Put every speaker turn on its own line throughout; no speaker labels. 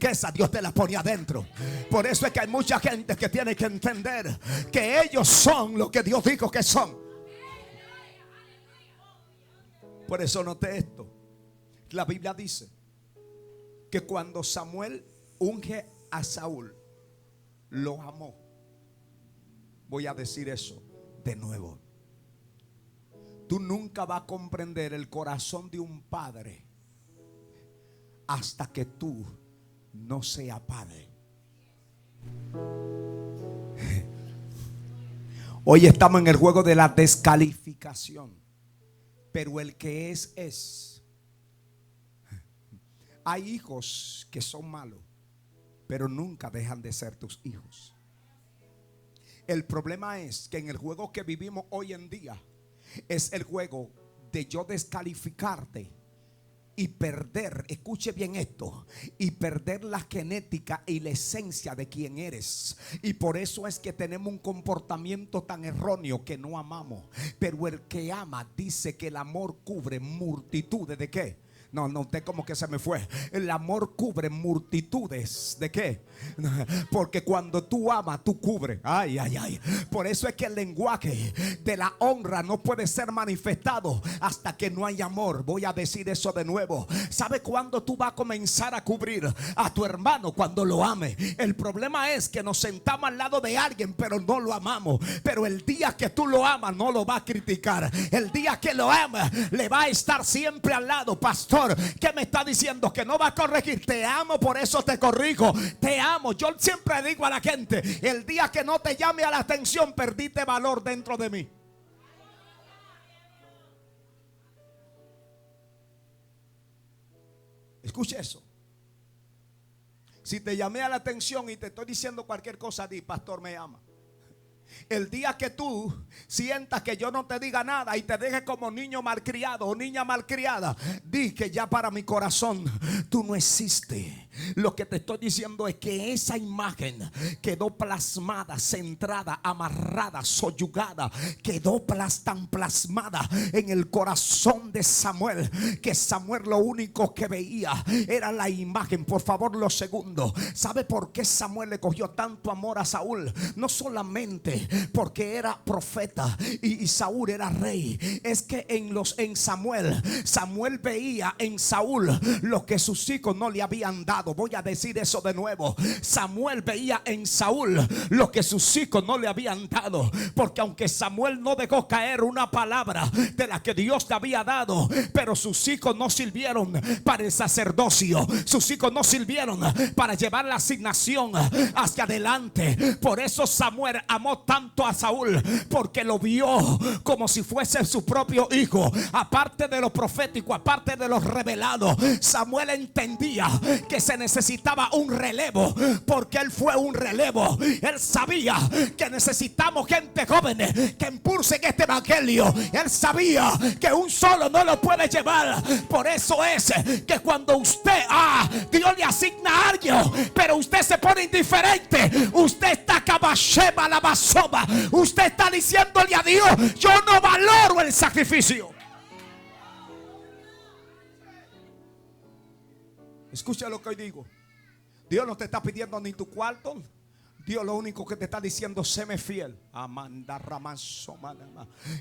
riqueza Dios te la pone adentro. Por eso es que hay mucha gente que tiene que entender que ellos son lo que Dios dijo que son. Por eso noté esto. La Biblia dice que cuando Samuel unge a Saúl, lo amó. Voy a decir eso de nuevo. Tú nunca vas a comprender el corazón de un padre hasta que tú no seas padre. Hoy estamos en el juego de la descalificación. Pero el que es. Hay hijos que son malos, pero nunca dejan de ser tus hijos. El problema es que en el juego que vivimos hoy en día es el juego de yo descalificarte y perder, escuche bien esto, y perder la genética y la esencia de quien eres. Y por eso es que tenemos un comportamiento tan erróneo que no amamos. Pero el que ama dice que el amor cubre multitudes de ¿qué? No, usted como que se me fue. El amor cubre multitudes de ¿qué? Porque cuando tú amas, tú cubres. Ay. Por eso es que el lenguaje de la honra no puede ser manifestado hasta que no hay amor. Voy a decir eso de nuevo. ¿Sabe cuándo tú vas a comenzar a cubrir a tu hermano? Cuando lo ames. El problema es que nos sentamos al lado de alguien, pero no lo amamos. Pero el día que tú lo amas, no lo va a criticar. El día que lo amas, le va a estar siempre al lado. Pastor, ¿qué me está diciendo? Que no va a corregir. Te amo, por eso te corrijo. Te amo. Yo siempre digo a la gente: el día que no te llame a la atención, perdiste valor dentro de mí. Escuche eso. Si te llamé a la atención y te estoy diciendo cualquier cosa, di: pastor, me ama. El día que tú sientas que yo no te diga nada y te deje como niño malcriado o niña malcriada, di que ya para mi corazón tú no existes. Lo que te estoy diciendo es que esa imagen quedó plasmada, centrada, amarrada, soyugada, quedó tan plasmada en el corazón de Samuel, que Samuel lo único que veía era la imagen. Por favor, lo segundo, ¿sabe por qué Samuel le cogió tanto amor a Saúl? No solamente porque era profeta y Saúl era rey, es que en Samuel veía en Saúl lo que sus hijos no le habían dado. Voy a decir eso de nuevo. Samuel veía en Saúl lo que sus hijos no le habían dado, porque aunque Samuel no dejó caer una palabra de la que Dios te había dado, pero sus hijos no sirvieron para el sacerdocio, sus hijos no sirvieron para llevar la asignación hacia adelante. Por eso Samuel amó tanto a Saúl, porque lo vio como si fuese su propio hijo. Aparte de lo profético, aparte de lo revelado, Samuel entendía que se necesitaba un relevo, porque él fue un relevo. Él sabía que necesitamos gente joven que impulsen este evangelio. Él sabía que un solo no lo puede llevar. Por eso es que cuando usted Dios le asigna a alguien, pero usted se pone indiferente, usted está cabasheba la basoma, usted está diciéndole a Dios: yo no valoro el sacrificio. Escucha lo que hoy digo. Dios no te está pidiendo ni tu cuarto. Dios lo único que te está diciendo: séme fiel.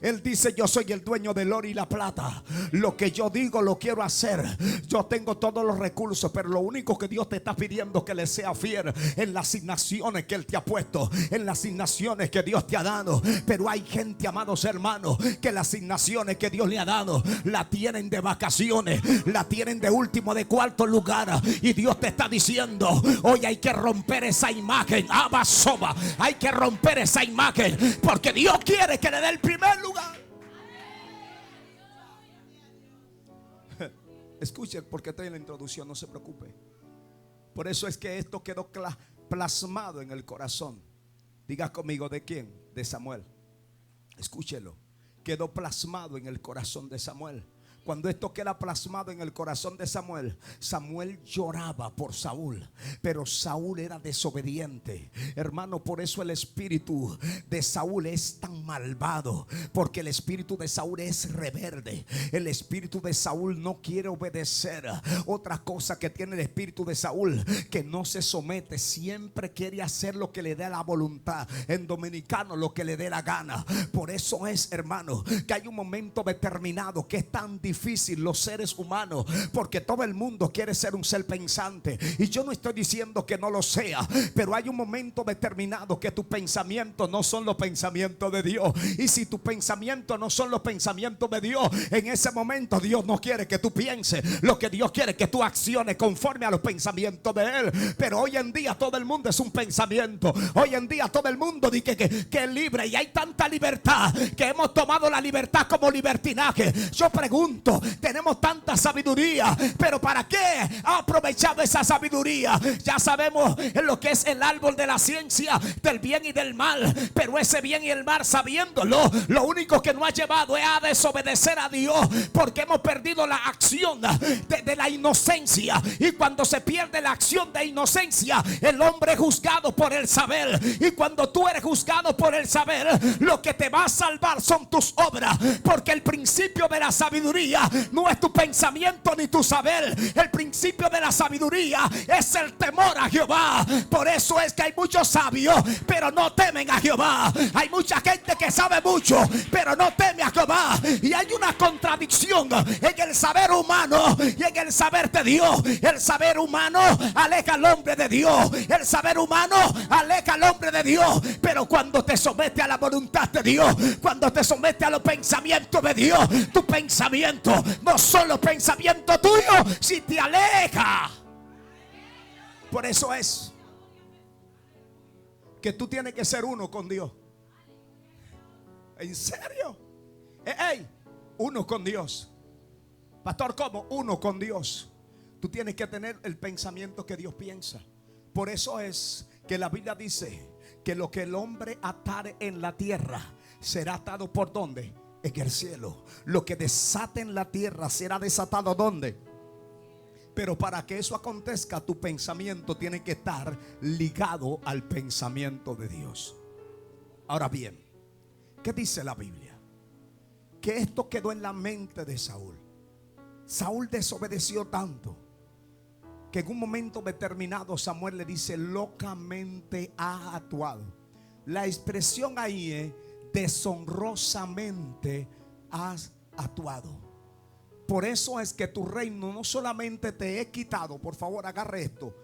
Él dice: yo soy el dueño del oro y la plata. Lo que yo digo lo quiero hacer. Yo tengo todos los recursos, pero lo único que Dios te está pidiendo es que le sea fiel en las asignaciones que Él te ha puesto, en las asignaciones que Dios te ha dado. Pero hay gente, amados hermanos, que las asignaciones que Dios le ha dado la tienen de vacaciones, la tienen de último, de cuarto lugar. Y Dios te está diciendo: hoy hay que romper esa imagen. Hay que romper esa imagen, porque Dios quiere que le dé el primer lugar. Escuchen, porque estoy en la introducción, no se preocupe. Por eso es que esto quedó plasmado en el corazón. Diga conmigo: ¿de quién? De Samuel. Escúchelo. Quedó plasmado en el corazón de Samuel. Cuando esto queda plasmado en el corazón de Samuel, Samuel lloraba por Saúl, pero Saúl era desobediente. Hermano, por eso el espíritu de Saúl es tan malvado, porque el espíritu de Saúl es rebelde. El espíritu de Saúl no quiere obedecer. Otra cosa que tiene el espíritu de Saúl, que no se somete, siempre quiere hacer lo que le dé la voluntad. En dominicano, lo que le dé la gana. Por eso es, hermano, que hay un momento determinado que es tan difícil los seres humanos, porque todo el mundo quiere ser un ser pensante, y yo no estoy diciendo que no lo sea, pero hay un momento determinado que tus pensamientos no son los pensamientos de Dios. Y si tus pensamientos no son los pensamientos de Dios, en ese momento Dios no quiere que tú pienses. Lo que Dios quiere es que tú acciones conforme a los pensamientos de Él. Pero hoy en día todo el mundo es un pensamiento. Hoy en día todo el mundo dice que es libre, y hay tanta libertad que hemos tomado la libertad como libertinaje. Yo pregunto, tenemos tanta sabiduría, pero ¿para qué ha aprovechado esa sabiduría? Ya sabemos en lo que es el árbol de la ciencia del bien y del mal, pero ese bien y el mal, sabiéndolo, lo único que nos ha llevado es a desobedecer a Dios, porque hemos perdido la acción de la inocencia. Y cuando se pierde la acción de inocencia, el hombre es juzgado por el saber. Y cuando tú eres juzgado por el saber, lo que te va a salvar son tus obras, porque el principio de la sabiduría no es tu pensamiento ni tu saber. El principio de la sabiduría es el temor a Jehová. Por eso es que hay muchos sabios, pero no temen a Jehová. Hay mucha gente que sabe mucho, pero no teme a Jehová. Y hay una contradicción en el saber humano y en el saber de Dios. El saber humano aleja al hombre de Dios. El saber humano aleja al hombre de Dios. Pero cuando te sometes a la voluntad de Dios, cuando te sometes a los pensamientos de Dios, tu pensamiento no son los pensamientos tuyos, si te aleja. Por eso es que tú tienes que ser uno con Dios. ¿En serio? Uno con Dios. Pastor, ¿cómo? Uno con Dios. Tú tienes que tener el pensamiento que Dios piensa. Por eso es que la Biblia dice que lo que el hombre atare en la tierra será atado ¿por dónde? En el cielo. Lo que desate en la tierra será desatado ¿dónde? Pero para que eso acontezca, tu pensamiento tiene que estar ligado al pensamiento de Dios. Ahora bien, ¿qué dice la Biblia? Que esto quedó en la mente de Saúl. Saúl desobedeció tanto que en un momento determinado Samuel le dice: locamente ha actuado. La expresión ahí es: deshonrosamente has actuado. Por eso es que tu reino no solamente te he quitado, por favor agarre esto.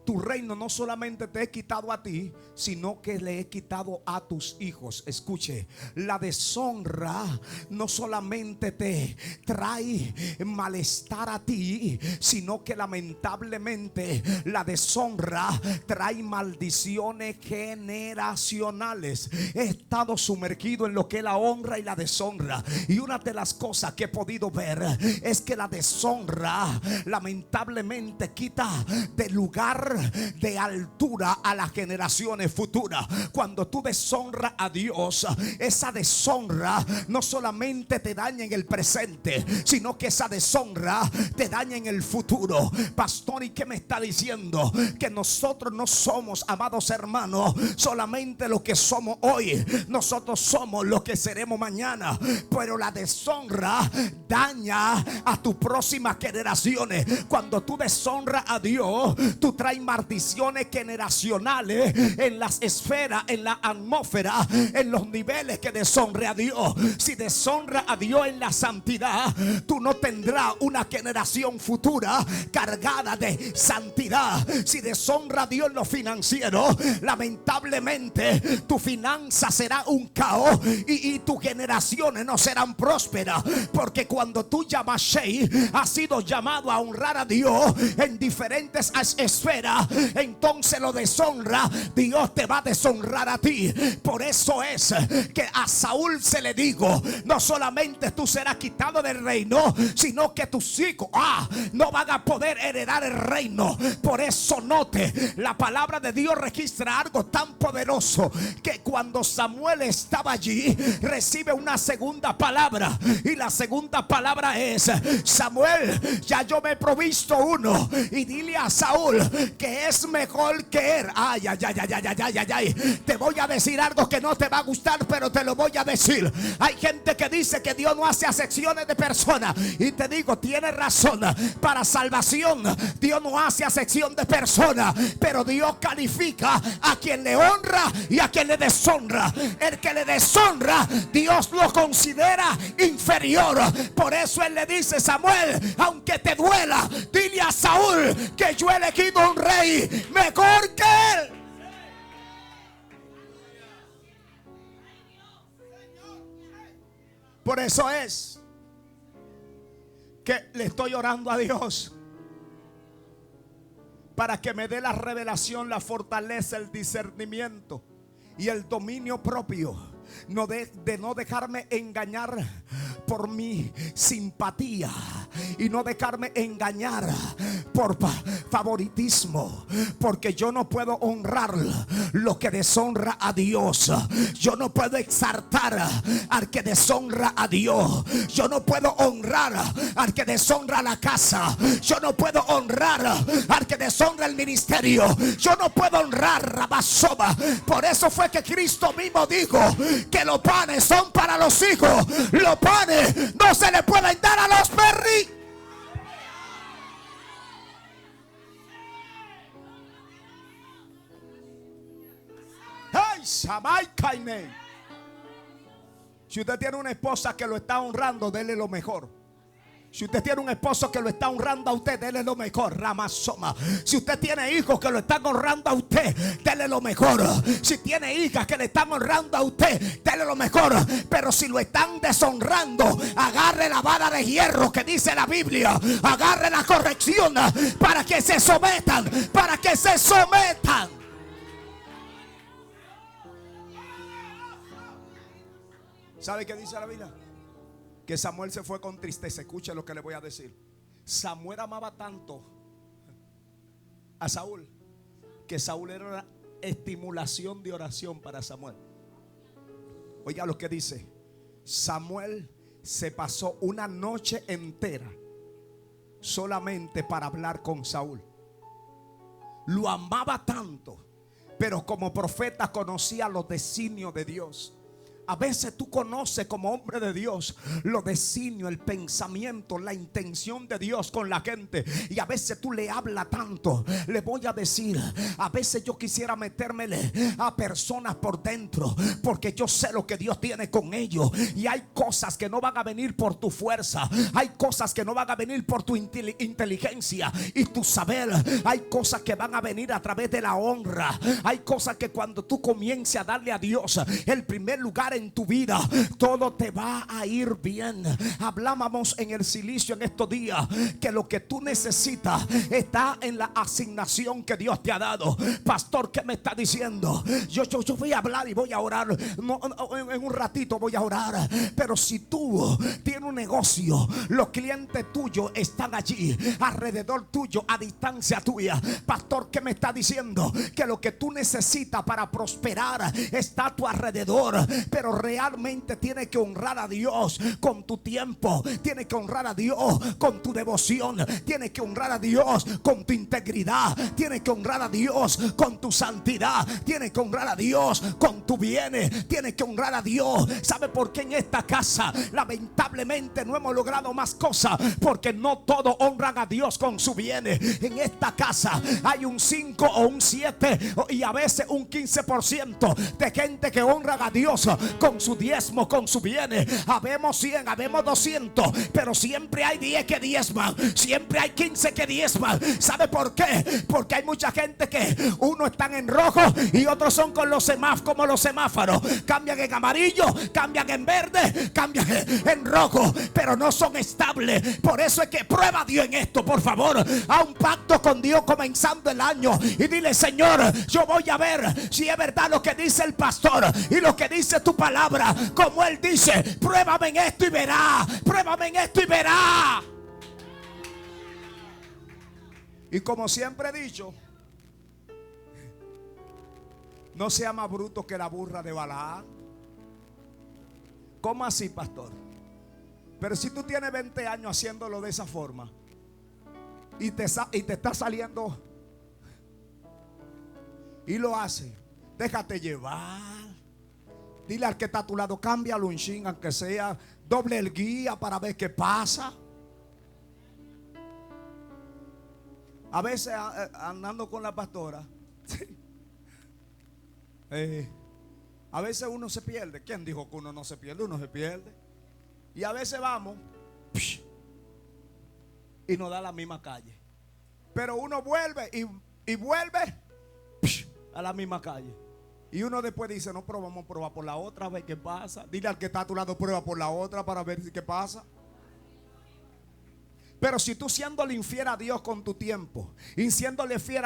Tu reino no solamente te he quitado a ti, sino que le he quitado a tus hijos. Escuche, la deshonra no solamente te trae malestar a ti, sino que lamentablemente la deshonra trae maldiciones generacionales. He estado sumergido en lo que es la honra y la deshonra, y una de las cosas que he podido ver es que la deshonra lamentablemente quita de lugar de altura a las generaciones futuras. Cuando tú deshonras a Dios, esa deshonra no solamente te daña en el presente, sino que esa deshonra te daña en el futuro. Pastor, ¿y qué me está diciendo? Que nosotros no somos, amados hermanos, solamente lo que somos hoy. Nosotros somos lo que seremos mañana. Pero la deshonra daña a tus próximas generaciones. Cuando tú deshonras a Dios, tú traes maldiciones generacionales en las esferas, en la atmósfera, en los niveles que deshonre a Dios. Si deshonra a Dios en la santidad, tú no tendrás una generación futura cargada de santidad. Si deshonra a Dios en lo financiero, lamentablemente tu finanza será un caos y tus generaciones no serán prósperas. Porque cuando tú llamas Shei, has sido llamado a honrar a Dios en diferentes esferas considera, entonces lo deshonra, Dios te va a deshonrar a ti. Por eso es que a Saúl se le dijo: no solamente tú serás quitado del reino, sino que tus hijos no van a poder heredar el reino. Por eso note, la palabra de Dios registra algo tan poderoso, que cuando Samuel estaba allí, recibe una segunda palabra, y la segunda palabra es: Samuel, ya yo me he provisto uno, y dile a Saúl que es mejor que él. Ay. Te voy a decir algo que no te va a gustar, pero te lo voy a decir. Hay gente que dice que Dios no hace acepciones de personas, y te digo, tiene razón. Para salvación Dios no hace acepción de personas, pero Dios califica a quien le honra y a quien le deshonra. El que le deshonra, Dios lo considera inferior. Por eso él le dice: Samuel, aunque te duela, dile a Saúl que yo he elegido un rey mejor que él. Por eso es que le estoy orando a Dios para que me dé la revelación, la fortaleza, el discernimiento y el dominio propio. De no dejarme engañar por mi simpatía, y no dejarme engañar por favoritismo, porque yo no puedo honrar lo que deshonra a Dios. Yo no puedo exaltar al que deshonra a Dios. Yo no puedo honrar al que deshonra la casa. Yo no puedo honrar al que deshonra el ministerio. Yo no puedo honrar Rabasoba. Por eso fue que Cristo mismo dijo que los panes son para los hijos. Los panes no se le pueden dar a los perros. ¡Ay, Shabai Kaine! Si usted tiene una esposa que lo está honrando, dele lo mejor. Si usted tiene un esposo que lo está honrando a usted, dele lo mejor. Ramasoma. Si usted tiene hijos que lo están honrando a usted, dele lo mejor. Si tiene hijas que le están honrando a usted, dele lo mejor. Pero si lo están deshonrando, agarre la vara de hierro que dice la Biblia. Agarre la corrección para que se sometan. Para que se sometan. ¿Sabe qué dice la Biblia? Que Samuel se fue con tristeza. Escuche lo que le voy a decir. Samuel amaba tanto a Saúl, que Saúl era una estimulación de oración para Samuel. Oiga lo que dice. Samuel se pasó una noche entera solamente para hablar con Saúl. Lo amaba tanto, pero como profeta conocía los designios de Dios. A veces tú conoces como hombre de Dios los designios, el pensamiento, la intención de Dios con la gente. Y a veces tú le hablas tanto. Le voy a decir, a veces yo quisiera metérmele a personas por dentro, porque yo sé lo que Dios tiene con ellos. Y hay cosas que no van a venir por tu fuerza. Hay cosas que no van a venir por tu inteligencia y tu saber. Hay cosas que van a venir a través de la honra. Hay cosas que cuando tú comiences a darle a Dios el primer lugar en tu vida, todo te va a ir bien. Hablábamos en el silicio en estos días que lo que tú necesitas está en la asignación que Dios te ha dado. Pastor, ¿qué me está diciendo? Yo voy a hablar y voy a orar. No, en un ratito voy a orar. Pero si tú tienes un negocio, los clientes tuyos están allí alrededor tuyo, a distancia tuya. Pastor, ¿qué me está diciendo? Que lo que tú necesitas para prosperar está a tu alrededor. Pero realmente tienes que honrar a Dios con tu tiempo. Tienes que honrar a Dios con tu devoción. Tienes que honrar a Dios con tu integridad. Tienes que honrar a Dios con tu santidad. Tienes que honrar a Dios con tu bienes. Tienes que honrar a Dios. ¿Sabe por qué en esta casa lamentablemente no hemos logrado más cosas? Porque no todos honran a Dios con su bienes. En esta casa hay un 5 o un 7 y a veces un 15% de gente que honran a Dios con su diezmo, con su bienes. Habemos 100, habemos 200, pero siempre hay 10 que diezman, siempre hay 15 que diezman. ¿Sabe por qué? Porque hay mucha gente que unos están en rojo y otros son con los semáforos, como los semáforos. Cambian en amarillo, cambian en verde, cambian en rojo, pero no son estables. Por eso es que prueba a Dios en esto, por favor. A un pacto con Dios comenzando el año y dile: Señor, yo voy a ver si es verdad lo que dice el pastor y lo que dice tu palabra. Como él dice, pruébame en esto y verá, pruébame en esto y verá. Y como siempre he dicho, no sea más bruto que la burra de Balaam. ¿Cómo así, pastor? Pero si tú tienes 20 años haciéndolo de esa forma y te está saliendo y lo hace, déjate llevar. Dile al que está a tu lado: cámbialo un chin, aunque sea, doble el guía para ver qué pasa. A veces andando con la pastora, a veces uno se pierde. ¿Quién dijo que uno no se pierde? Uno se pierde. Y a veces vamos y nos da la misma calle. Pero uno vuelve y vuelve a la misma calle. Y uno después dice: no, pero vamos a probar por la otra, a ver qué pasa. Dile al que está a tu lado: prueba por la otra para ver si qué pasa. Pero si tú siéndole infiel a Dios con tu tiempo, y siéndole infiel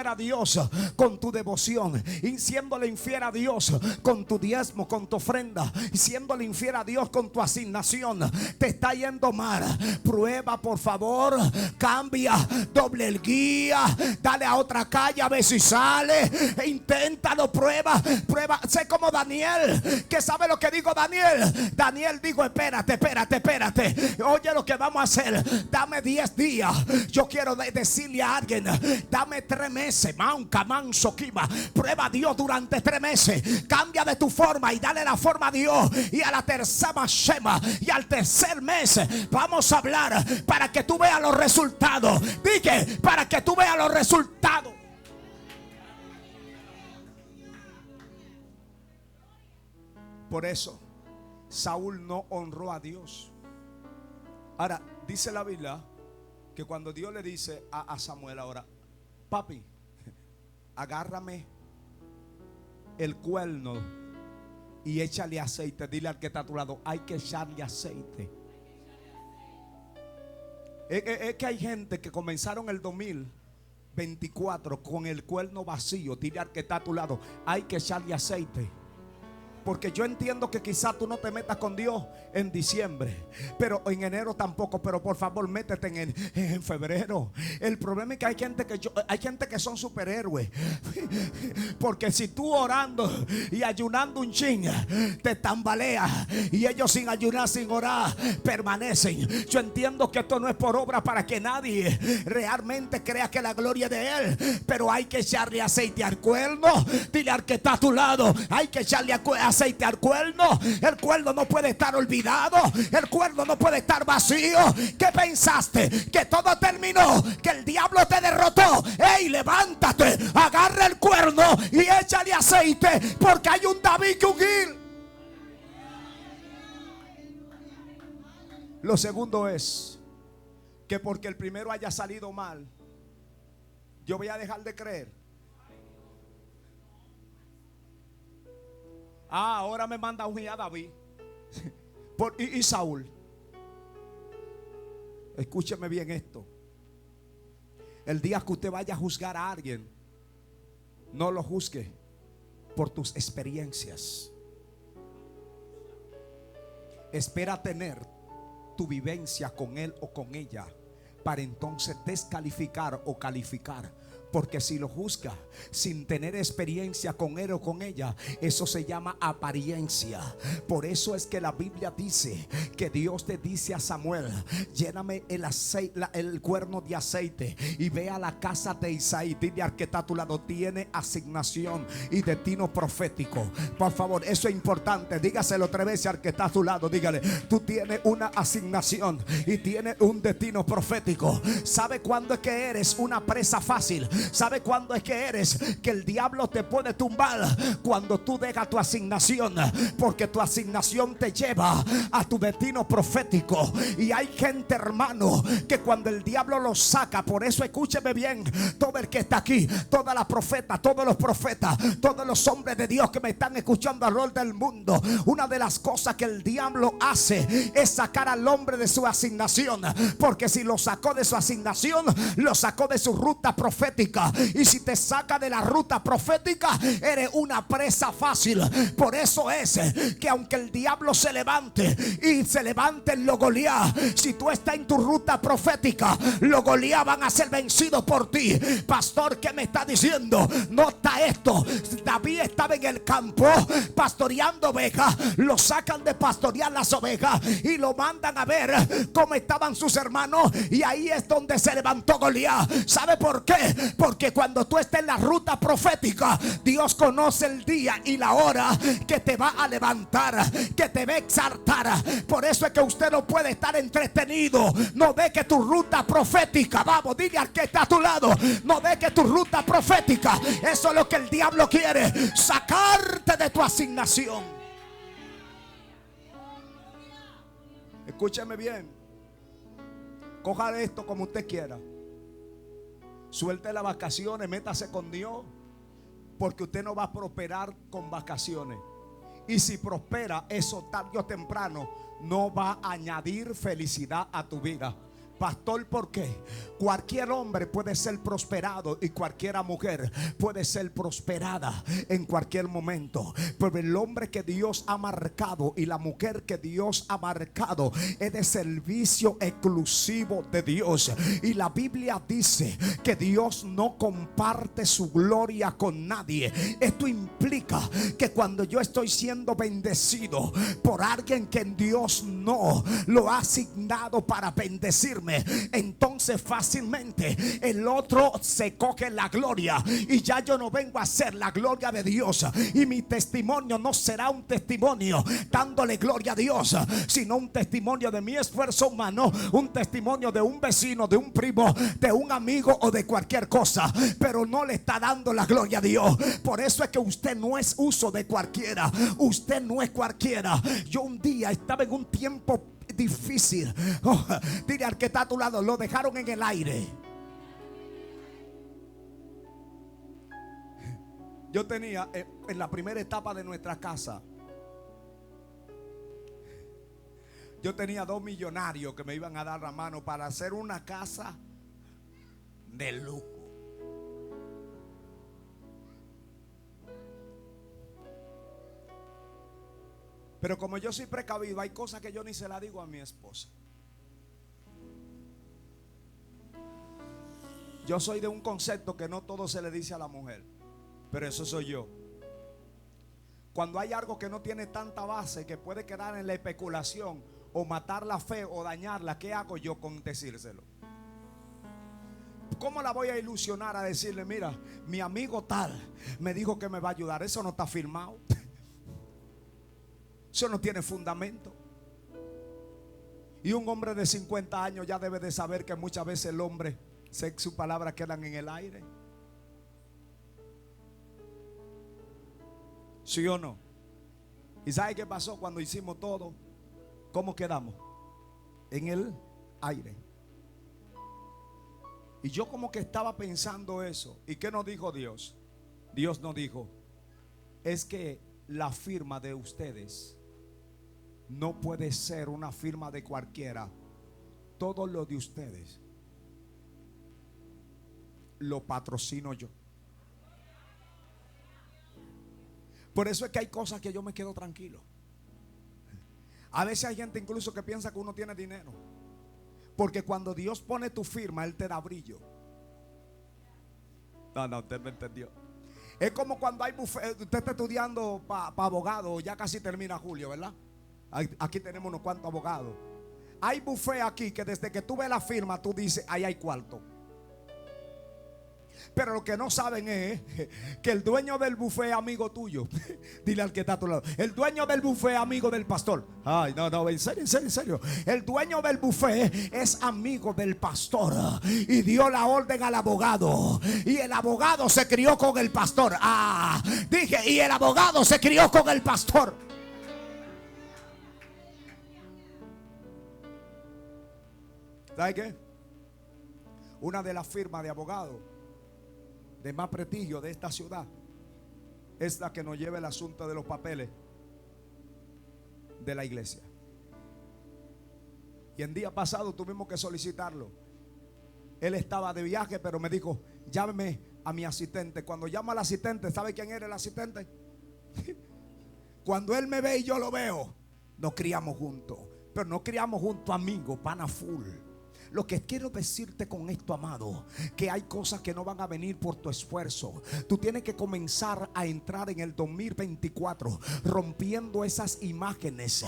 a Dios con tu devoción, y siéndole infiel a Dios con tu diezmo, con tu ofrenda, y siéndole infiel a Dios con tu asignación, te está yendo mal. Prueba, por favor, cambia, doble el guía, dale a otra calle a ver si sale, inténtalo, prueba. Sé como Daniel, que sabe lo que dijo Daniel. Daniel dijo: espérate. Oye lo que vamos a hacer. Dame 10 días. Yo quiero decirle a alguien: dame 3 meses. Prueba a Dios durante 3 meses. Cambia de tu forma y dale la forma a Dios. Y a la tercera shema, y al tercer mes vamos a hablar para que tú veas los resultados. Dije: para que tú veas los resultados. Por eso Saúl no honró a Dios. Ahora, dice la Biblia que cuando Dios le dice a Samuel ahora: papi, agárrame el cuerno y échale aceite. Dile al que está a tu lado: hay que echarle aceite. Es que hay gente que comenzaron el 2024 con el cuerno vacío. Dile al que está a tu lado: hay que echarle aceite. Porque yo entiendo que quizás tú no te metas con Dios en diciembre, pero en enero tampoco. Pero por favor, métete en febrero. El problema es que hay gente que son superhéroes. Porque si tú orando y ayunando un chin, te tambaleas, y ellos sin ayunar, sin orar, permanecen. Yo entiendo que esto no es por obra para que nadie realmente crea que la gloria es de Él, pero hay que echarle aceite al cuerno. Dile al que está a tu lado: hay que echarle aceite al cuerno. El cuerno no puede estar olvidado. El cuerno no puede estar vacío. ¿Qué pensaste? Que todo terminó, que el diablo te derrotó. ¡Ey, levántate! Agarra el cuerno y échale aceite, porque hay un David que ungir. Lo segundo es que porque el primero haya salido mal, yo voy a dejar de creer. Ahora me manda a ungir a David y Saúl. Escúcheme bien esto. El día que usted vaya a juzgar a alguien, no lo juzgue por tus experiencias. Espera tener tu vivencia con él o con ella para entonces descalificar o calificar. Porque si lo juzga sin tener experiencia con él o con ella, eso se llama apariencia. Por eso es que la Biblia dice que Dios te dice a Samuel: lléname el cuerno de aceite y ve a la casa de Isaí. Dile al que está a tu lado: tiene asignación y destino profético. Por favor, eso es importante. Dígaselo 3 veces al que está a tu lado. Dígale: tú tienes una asignación y tienes un destino profético. ¿Sabe cuándo es que eres una presa fácil? ¿Sabe cuándo es que eres? Que el diablo te puede tumbar cuando tú dejas tu asignación, porque tu asignación te lleva a tu destino profético. Y hay gente, hermano, que cuando el diablo los saca, por eso escúcheme bien, todo el que está aquí, todas las profetas, todos los profetas, todos los hombres de Dios que me están escuchando alrededor del mundo, una de las cosas que el diablo hace es sacar al hombre de su asignación, porque si lo sacó de su asignación, lo sacó de su ruta profética, y si te saca de la ruta profética, eres una presa fácil. Por eso es que aunque el diablo se levante y se levanten los Goliat, si tú estás en tu ruta profética, los Goliat van a ser vencidos por ti. Pastor, ¿qué me está diciendo? No está esto. David estaba en el campo pastoreando ovejas, lo sacan de pastorear las ovejas y lo mandan a ver cómo estaban sus hermanos, y ahí es donde se levantó Goliat. ¿Sabe por qué? Porque cuando tú estés en la ruta profética, Dios conoce el día y la hora que te va a levantar, que te va a exaltar. Por eso es que usted no puede estar entretenido. No deje tu ruta profética. Vamos, dile al que está a tu lado, no deje tu ruta profética. Eso es lo que el diablo quiere, sacarte de tu asignación. Escúcheme bien, coja esto como usted quiera. Suelte las vacaciones, métase con Dios, porque usted no va a prosperar con vacaciones. Y si prospera, eso tarde o temprano no va a añadir felicidad a tu vida. Pastor, ¿por qué? Cualquier hombre puede ser prosperado y cualquiera mujer puede ser prosperada en cualquier momento, pero el hombre que Dios ha marcado y la mujer que Dios ha marcado es de servicio exclusivo de Dios. Y la Biblia dice que Dios no comparte su gloria con nadie. Esto implica que cuando yo estoy siendo bendecido por alguien que Dios no lo ha asignado para bendecirme, entonces fácilmente el otro se coge la gloria, y ya yo no vengo a hacer la gloria de Dios, y mi testimonio no será un testimonio dándole gloria a Dios, sino un testimonio de mi esfuerzo humano, un testimonio de un vecino, de un primo, de un amigo o de cualquier cosa, pero no le está dando la gloria a Dios. Por eso es que usted no es uso de cualquiera, usted no es cualquiera. Yo un día estaba en un tiempo difícil. Dile al que está a tu lado, lo dejaron en el aire. Yo tenía en la primera etapa de nuestra casa, yo tenía 2 millonarios que me iban a dar la mano para hacer una casa de lujo. Pero como yo soy precavido, hay cosas que yo ni se las digo a mi esposa. Yo soy de un concepto que no todo se le dice a la mujer, pero eso soy yo. Cuando hay algo que no tiene tanta base, que puede quedar en la especulación o matar la fe o dañarla, ¿qué hago yo con decírselo? ¿Cómo la voy a ilusionar a decirle, mira, mi amigo tal me dijo que me va a ayudar? Eso no está firmado. Eso no tiene fundamento. Y un hombre de 50 años ya debe de saber que muchas veces el hombre, sus palabras quedan en el aire. ¿Sí o no? ¿Y sabe qué pasó cuando hicimos todo? ¿Cómo quedamos? En el aire. Y yo como que estaba pensando eso. ¿Y qué nos dijo Dios? Dios nos dijo, es que la firma de ustedes no puede ser una firma de cualquiera. Todo lo de ustedes lo patrocino yo. Por eso es que hay cosas que yo me quedo tranquilo. A veces hay gente incluso que piensa que uno tiene dinero, porque cuando Dios pone tu firma, Él te da brillo. No, usted me entendió. Es como cuando hay buffet. Usted está estudiando para abogado, ya casi termina julio, ¿verdad? Aquí tenemos unos cuantos abogados. Hay buffet aquí que desde que tú ves la firma, tú dices, ahí hay cuarto. Pero lo que no saben es que el dueño del buffet es amigo tuyo. Dile al que está a tu lado: el dueño del buffet es amigo del pastor. Ay, no, en serio, en serio, en serio. El dueño del buffet es amigo del pastor. Y dio la orden al abogado. Y el abogado se crió con el pastor. Dije, y el abogado se crió con el pastor. ¿Sabe qué? Una de las firmas de abogados de más prestigio de esta ciudad es la que nos lleva el asunto de los papeles de la iglesia. Y el día pasado tuvimos que solicitarlo. Él estaba de viaje, pero me dijo: llámeme a mi asistente. Cuando llama al asistente, ¿sabe quién era el asistente? Cuando él me ve y yo lo veo, nos criamos juntos. Pero no criamos juntos amigos, pana full. Lo que quiero decirte con esto, amado, que hay cosas que no van a venir por tu esfuerzo. Tú tienes que comenzar a entrar en el 2024 rompiendo esas imágenes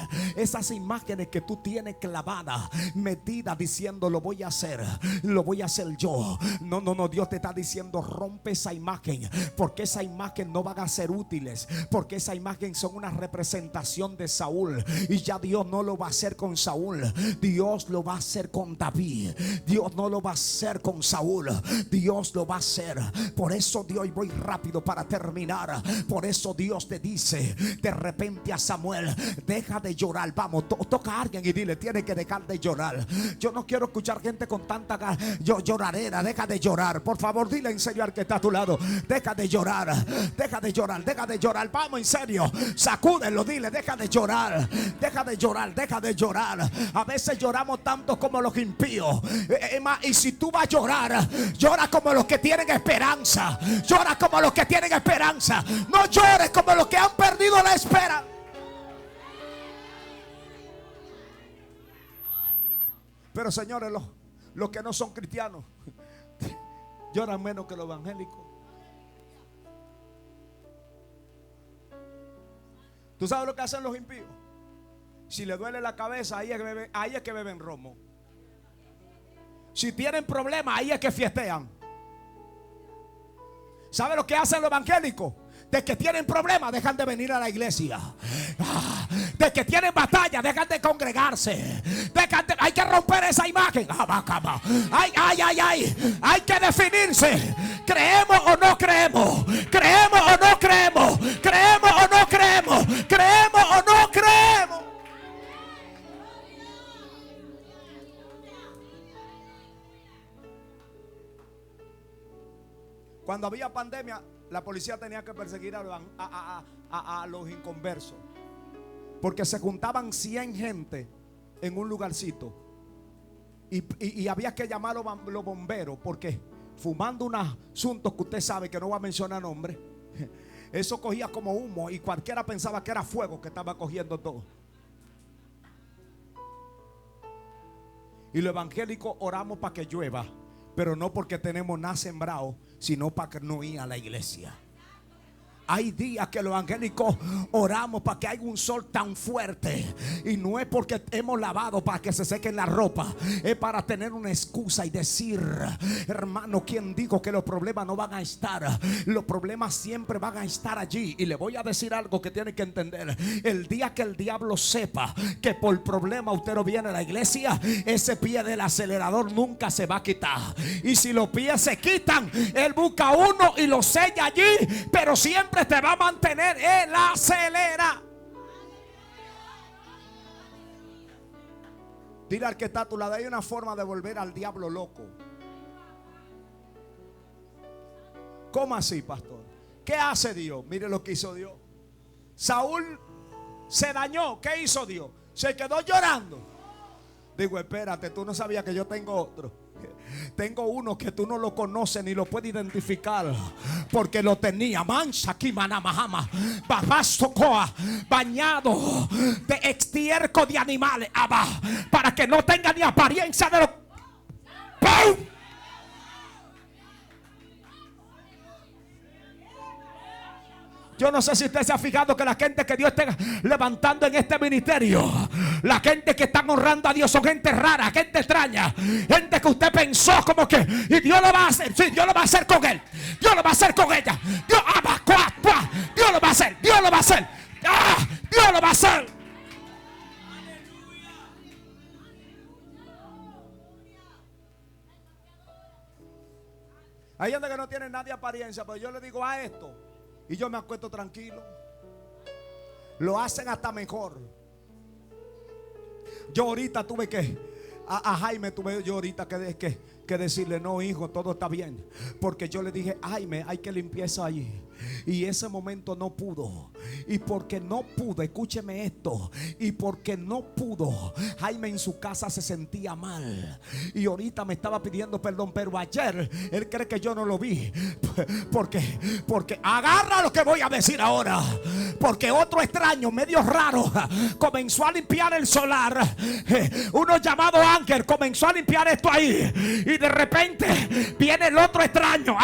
que tú tienes clavadas, metidas, diciendo: lo voy a hacer yo. No, Dios te está diciendo: rompe esa imagen, porque esa imagen no van a ser útiles, porque esa imagen son una representación de Saúl, y ya Dios no lo va a hacer con Saúl. Dios lo va a hacer con David. Dios no lo va a hacer con Saúl, Dios lo va a hacer. Por eso Dios, y voy rápido para terminar, por eso Dios te dice de repente a Samuel: deja de llorar. Vamos, toca a alguien y dile: tiene que dejar de llorar. Yo no quiero escuchar gente con tanta lloradera. Deja de llorar, por favor. Dile en serio al que está a tu lado: deja de llorar, deja de llorar, deja de llorar. Vamos, en serio, sacúdelo, dile: deja de llorar, deja de llorar, deja de llorar. A veces lloramos tanto como los impíos. Y si tú vas a llorar, llora como los que tienen esperanza. Llora como los que tienen esperanza. No llores como los que han perdido la esperanza. Pero señores, los que no son cristianos lloran menos que los evangélicos. ¿Tú sabes lo que hacen los impíos? Si le duele la cabeza, ahí es que beben romo. Si tienen problemas, ahí es que fiestean. ¿Sabe lo que hacen los evangélicos? De que tienen problemas, dejan de venir a la iglesia. De que tienen batalla, dejan de congregarse. Hay que romper esa imagen. Hay que definirse. ¿Creemos o no creemos? ¿Creemos o no creemos? ¿Creemos o no creemos? ¿Creemos o no creemos? Cuando había pandemia, la policía tenía que perseguir a los inconversos, porque se juntaban 100 gente en un lugarcito y había que llamar a los bomberos, porque fumando unos asuntos que usted sabe que no va a mencionar nombre, eso cogía como humo y cualquiera pensaba que era fuego que estaba cogiendo todo. Y los evangélicos oramos para que llueva, pero no porque tenemos nada sembrado, sino para que no ir a la iglesia. Hay días que los evangélicos oramos para que haya un sol tan fuerte, y no es porque hemos lavado para que se seque la ropa, es para tener una excusa y decir: hermano, ¿quién dijo que los problemas no van a estar? Los problemas siempre van a estar allí. Y le voy a decir algo que tiene que entender: el día que el diablo sepa que por problema usted no viene a la iglesia, ese pie del acelerador nunca se va a quitar. Y si los pies se quitan, él busca uno y lo sella allí, pero siempre te va a mantener en la acelera. Dile al que está a tu lado: hay una forma de volver al diablo loco. ¿Cómo así, pastor? ¿Qué hace Dios? Mire lo que hizo Dios. Saúl se dañó. ¿Qué hizo Dios? Se quedó llorando. Digo: espérate, tú no sabías que yo tengo otro. Tengo uno que tú no lo conoces ni lo puedes identificar, porque lo tenía mansa aquí manamahama babastocoa, bañado de estiércol de animales, para que no tenga ni apariencia de lo. ¡Pum! Yo no sé si usted se ha fijado que la gente que Dios está levantando en este ministerio, la gente que está honrando a Dios, son gente rara, gente extraña, gente que usted pensó como que, y Dios lo va a hacer, sí, Dios lo va a hacer con él, Dios lo va a hacer con ella, Dios lo va a hacer, Dios lo va a hacer, Dios lo va a hacer. Hay gente que no tiene nadie apariencia, pero yo le digo a esto y yo me acuesto tranquilo. Lo hacen hasta mejor. Yo ahorita tuve que, a Jaime tuve yo ahorita que decirle, no hijo, todo está bien. Porque yo le dije, Jaime, hay que limpiar eso allí. Y ese momento no pudo. Y porque no pudo, escúcheme esto, y porque no pudo, Jaime en su casa se sentía mal. Y ahorita me estaba pidiendo perdón, pero ayer él cree que yo no lo vi. Porque agarra lo que voy a decir ahora. Porque otro extraño, medio raro, comenzó a limpiar el solar. Uno llamado Ángel comenzó a limpiar esto ahí. Y de repente viene el otro extraño,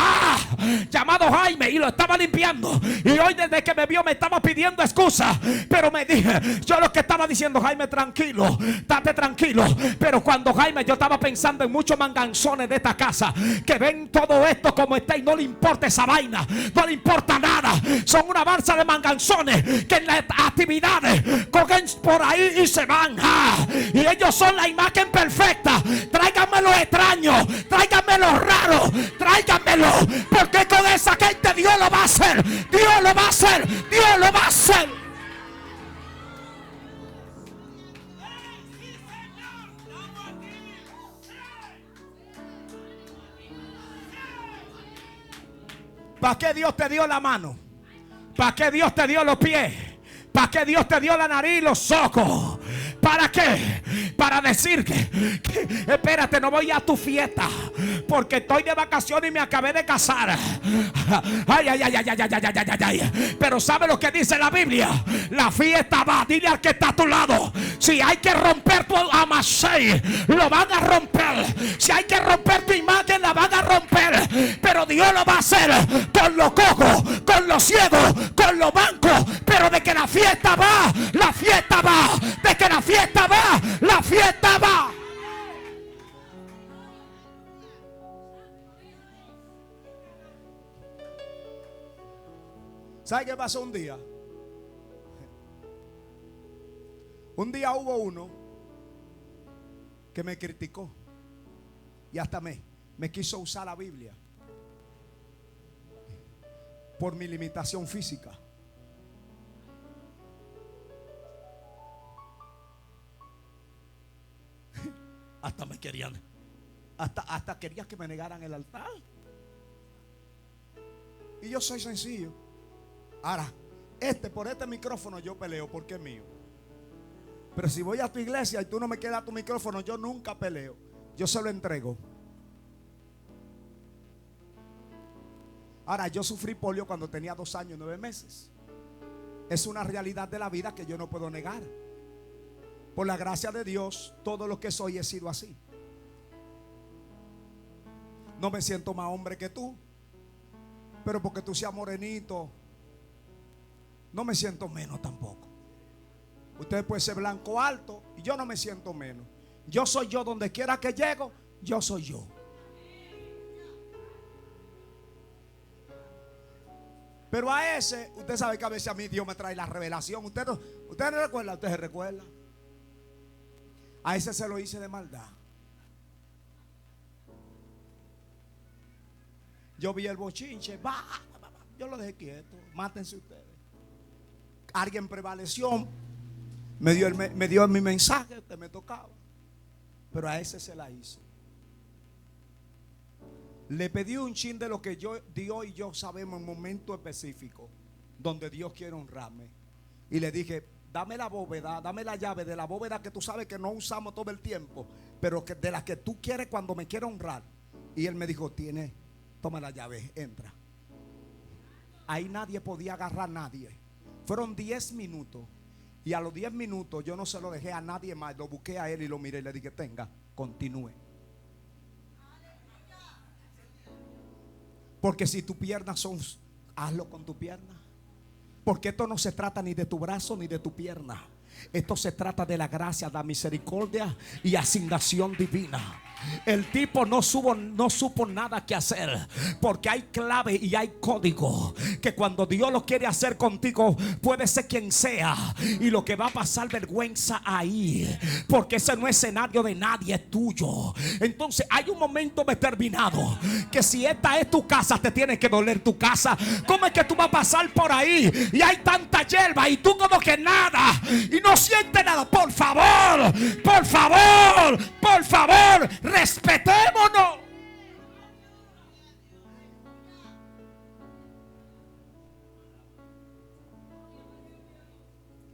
llamado Jaime, y lo estaba limpiando. Y hoy desde que me vio me estaba pidiendo excusa. Pero me dije, yo lo que estaba diciendo, Jaime, tranquilo, date tranquilo. Pero cuando Jaime, yo estaba pensando en muchos manganzones de esta casa que ven todo esto como está y no le importa esa vaina, no le importa nada. Son una balsa de manganzones que en las actividades cogen por ahí y se van. Y ellos son la imagen perfecta. Tráiganme los extraños, tráiganme los raros, tráiganmelo. Porque con esa gente Dios lo va a hacer, Dios lo va a hacer, Dios lo va a hacer. ¿Para qué Dios te dio la mano? ¿Para qué Dios te dio los pies? ¿Para qué Dios te dio la nariz y los ojos? ¿Para qué? Para decir que espérate, no voy a tu fiesta porque estoy de vacaciones y me acabé de casar. Ay. Pero ¿sabe lo que dice la Biblia? La fiesta va. Dile al que está a tu lado, si hay que romper tu amasei, lo van a romper. Si hay que romper tu imagen, la van a romper. Pero Dios lo va a hacer con los cojos, con los ciegos, con los bancos. Pero de que la fiesta va, la fiesta va. De que la fiesta va, la fiesta va. ¿Sabe qué pasó un día? Un día hubo uno que me criticó y hasta me quiso usar la Biblia por mi limitación física. Hasta me querían, hasta quería que me negaran el altar. Y yo soy sencillo. Ahora, por este micrófono yo peleo porque es mío. Pero si voy a tu iglesia y tú no me quieres dar tu micrófono, yo nunca peleo. Yo se lo entrego. Ahora, yo sufrí polio cuando tenía 2 años y 9 meses. Es una realidad de la vida que yo no puedo negar. Por la gracia de Dios, todo lo que soy he sido así. No me siento más hombre que tú, pero porque tú seas morenito, no me siento menos tampoco. Usted puede ser blanco alto y yo no me siento menos. Yo soy yo, donde quiera que llego, yo soy yo. Pero a ese, usted sabe que a veces a mí Dios me trae la revelación. Usted no recuerda, usted se recuerda. A ese se lo hice de maldad. Yo vi el bochinche, yo lo dejé quieto. Mátense ustedes. Alguien prevaleció, me dio mi mensaje, que me tocaba. Pero a ese se la hice. Le pedí un chin de lo que Dios y yo sabemos en momentos específicos donde Dios quiere honrarme. Y le dije, dame la bóveda, dame la llave de la bóveda que tú sabes que no usamos todo el tiempo, pero que de la que tú quieres cuando me quieras honrar. Y él me dijo, toma la llave, entra. Ahí nadie podía agarrar a nadie. Fueron 10 minutos. Y a los 10 minutos yo no se lo dejé a nadie más. Lo busqué a él y lo miré y le dije, tenga, continúe. Porque si tus piernas son, hazlo con tu pierna. Porque esto no se trata ni de tu brazo ni de tu pierna. Esto se trata de la gracia, la misericordia y asignación divina. El tipo no supo nada que hacer, porque hay clave y hay código que cuando Dios lo quiere hacer contigo, puede ser quien sea, y lo que va a pasar vergüenza ahí, porque ese no es escenario de nadie, es tuyo. Entonces hay un momento determinado que si esta es tu casa, te tiene que doler tu casa. ¿Cómo es que tú vas a pasar por ahí y hay tanta hierba y tú como que nada y no sientes nada? Por favor, por favor, por favor, respetémonos.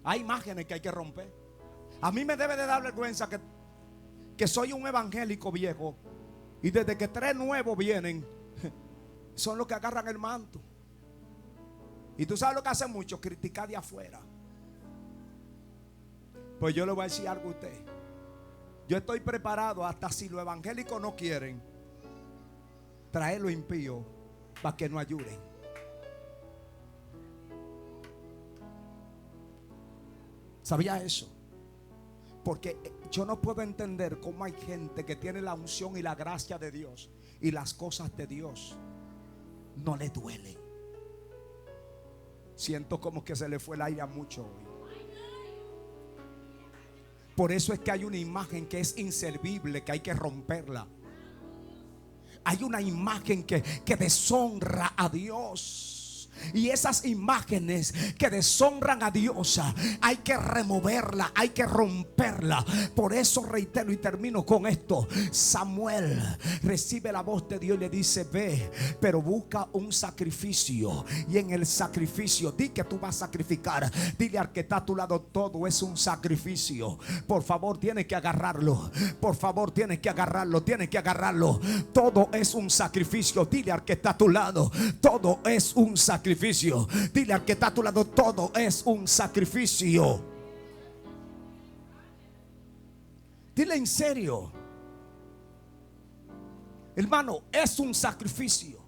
Hay imágenes que hay que romper. A mí me debe de dar vergüenza que soy un evangélico viejo, y desde que 3 nuevos vienen, son los que agarran el manto. Y tú sabes lo que hacen muchos, criticar de afuera. Pues yo le voy a decir algo a usted. Yo estoy preparado, hasta si los evangélicos no quieren, traer los impíos para que nos ayuden. ¿Sabía eso? Porque yo no puedo entender cómo hay gente que tiene la unción y la gracia de Dios y las cosas de Dios no le duelen. Siento como que se le fue el aire a mucho hoy. Por eso es que hay una imagen que es inservible, que hay que romperla. Hay una imagen que deshonra a Dios. Y esas imágenes que deshonran a Dios, hay que removerla, hay que romperla. Por eso reitero y termino con esto. Samuel recibe la voz de Dios y le dice: ve, pero busca un sacrificio. Y en el sacrificio, di que tú vas a sacrificar. Dile al que está a tu lado: todo es un sacrificio. Por favor, tienes que agarrarlo. Por favor, tienes que agarrarlo. Tienes que agarrarlo. Todo es un sacrificio. Dile al que está a tu lado: todo es un sacrificio. Dile al que está a tu lado: todo es un sacrificio. Dile en serio, hermano, es un sacrificio.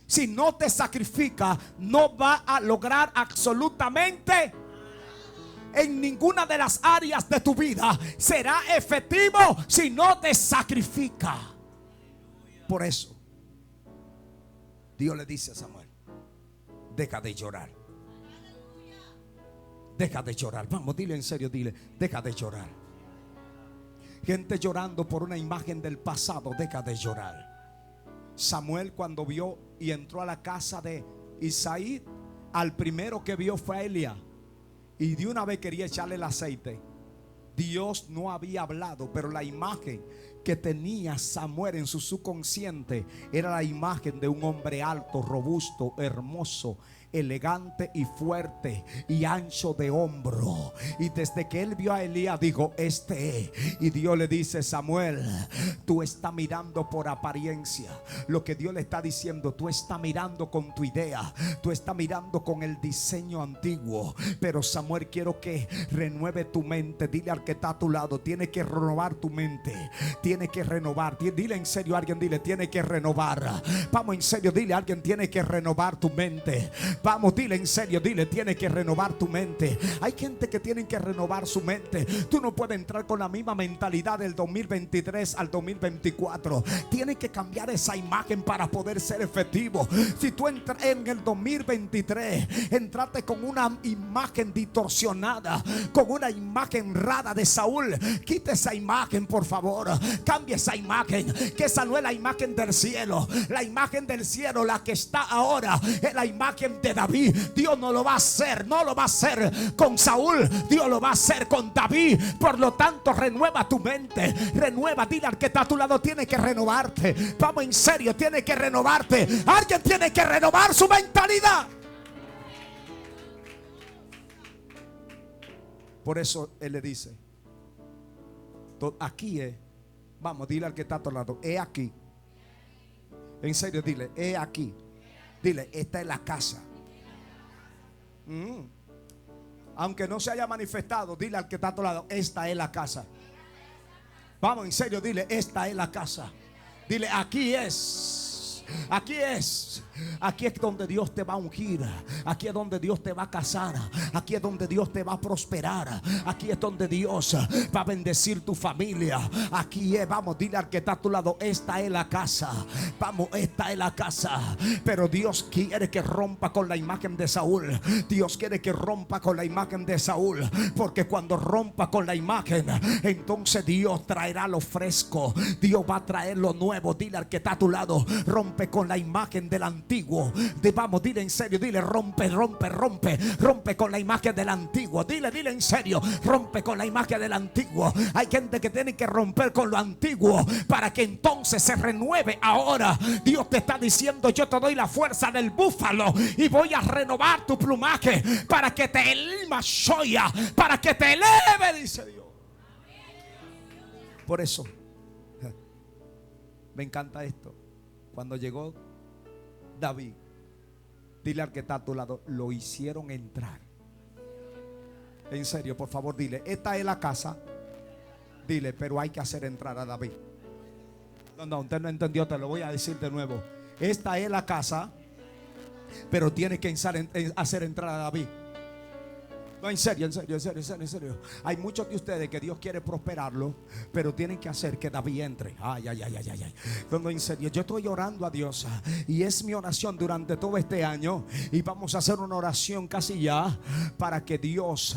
Si no te sacrifica, no va a lograr absolutamente en ninguna de las áreas de tu vida. Será efectivo si no te sacrifica. Por eso Dios le dice a Samuel: deja de llorar. Deja de llorar. Vamos, dile en serio, dile: deja de llorar. Gente llorando por una imagen del pasado, deja de llorar. Samuel, cuando vio y entró a la casa de Isaí, al primero que vio fue a Elías, y de una vez quería echarle el aceite. Dios no había hablado, pero la imagen que tenía Samuel en su subconsciente era la imagen de un hombre alto, robusto, hermoso, elegante y fuerte y ancho de hombro. Y desde que él vio a Elías, dijo: este es. Y Dios le dice: Samuel, tú estás mirando por apariencia. Lo que Dios le está diciendo: tú estás mirando con tu idea, tú estás mirando con el diseño antiguo. Pero Samuel, quiero que renueve tu mente. Dile al que está a tu lado: tiene que renovar tu mente. Tiene que renovar. Dile en serio a alguien: dile: tiene que renovar. Vamos, en serio, dile a alguien: tiene que renovar tu mente. Vamos, dile en serio, dile: tiene que renovar tu mente. Hay gente que tiene que renovar su mente. Tú no puedes entrar con la misma mentalidad del 2023 al 2024. Tienes que cambiar esa imagen para poder ser efectivo. Si tú entras en el 2023, entraste con una imagen distorsionada, con una imagen rara de Saúl, quita esa imagen, por favor. Cambia esa imagen, que esa no es la imagen del cielo. La imagen del cielo, la que está ahora, es la imagen de David. Dios no lo va a hacer, no lo va a hacer con Saúl, Dios lo va a hacer con David. Por lo tanto, renueva tu mente, renueva. Dile al que está a tu lado: tiene que renovarte. Vamos, en serio, tiene que renovarte. Alguien tiene que renovar su mentalidad. Por eso él le dice: aquí es. Vamos, dile al que está a tu lado: he aquí. En serio, dile: he aquí. Dile: esta es la casa. Aunque no se haya manifestado, dile al que está a tu lado: esta es la casa. Vamos, en serio, dile: esta es la casa. Dile: aquí es. Aquí es. Aquí es donde Dios te va a ungir. Aquí es donde Dios te va a casar. Aquí es donde Dios te va a prosperar. Aquí es donde Dios va a bendecir tu familia. Aquí es, vamos, dile al que está a tu lado, esta es la casa. Vamos, esta es la casa. Pero Dios quiere que rompa con la imagen de Saúl. Dios quiere que rompa con la imagen de Saúl. Porque cuando rompa con la imagen, entonces Dios traerá lo fresco. Dios va a traer lo nuevo. Dile al que está a tu lado, rompe con la imagen del antiguo. Vamos, dile en serio, dile rompe, rompe, rompe. Rompe con la imagen del antiguo. Dile en serio, rompe con la imagen del antiguo. Hay gente que tiene que romper con lo antiguo para que entonces se renueve. Ahora Dios te está diciendo: yo te doy la fuerza del búfalo y voy a renovar tu plumaje para que te eleve, para que te eleve, dice Dios. Por eso me encanta esto. Cuando llegó David, dile al que está a tu lado, lo hicieron entrar. En serio, por favor, dile, esta es la casa. Dile, pero hay que hacer entrar a David. No, usted no entendió, te lo voy a decir de nuevo. Esta es la casa, pero tiene que hacer entrar a David. No, en serio. Hay muchos de ustedes que Dios quiere prosperarlo, pero tienen que hacer que David entre. Ay. No, en serio, yo estoy orando a Dios y es mi oración durante todo este año. Y vamos a hacer una oración casi ya, para que Dios